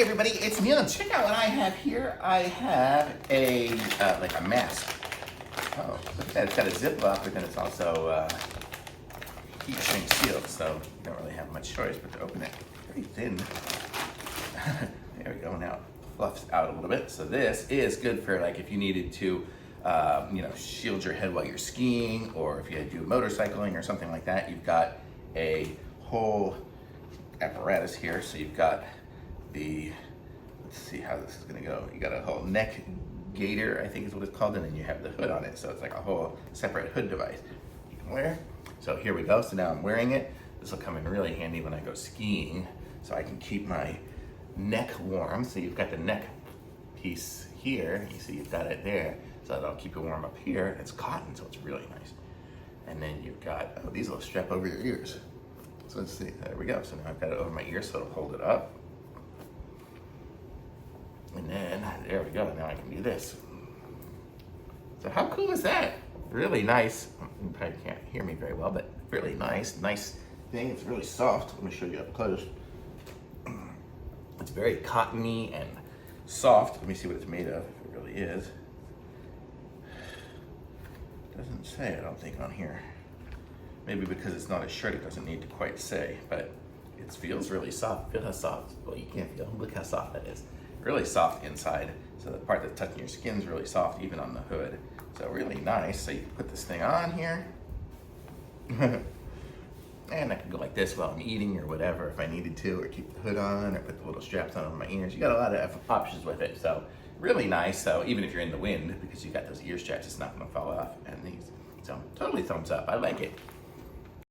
everybody, it's me, and check out what I have here. I have a like a mask. Oh, look at that, it's got a zip lock, but then it's also heat shrink sealed, so you don't really have much choice but to open it. Pretty thin. There we go, now it fluffs out a little bit. So this is good for like if you needed to shield your head while you're skiing, or if you had to do motorcycling or something like that. You've got a whole apparatus here. So you've got the, let's see how this is gonna go. You got a whole neck gaiter, I think is what it's called, and then you have the hood on it. So it's like a whole separate hood device you can wear. So here we go. So now I'm wearing it. This will come in really handy when I go skiing, so I can keep my neck warm. So you've got the neck piece here. You see you've got it there. So that'll keep you warm up here. It's cotton, so it's really nice. And then you've got, these will strap over your ears. So let's see, there we go. So now I've got it over my ear, so it'll hold it up. And then, there we go, now I can do this. So how cool is that? Really nice. You probably can't hear me very well, but really nice thing. It's really soft. Let me show you up close. It's very cottony and soft. Let me see what it's made of, if it really is. Doesn't say, I don't think, on here. Maybe because it's not a shirt, it doesn't need to quite say, but it feels really soft. Feel how soft, well, you can't feel, look how soft that is. Really soft inside, so the part that's touching your skin is really soft, even on the hood. So really nice. So you can put this thing on here. And I can go like this while I'm eating or whatever if I needed to, or keep the hood on, or put the little straps on over my ears. You got a lot of options with it, so really nice. So even if you're in the wind, because you got those ear straps, it's not gonna fall off. And these, so totally thumbs up, I like it.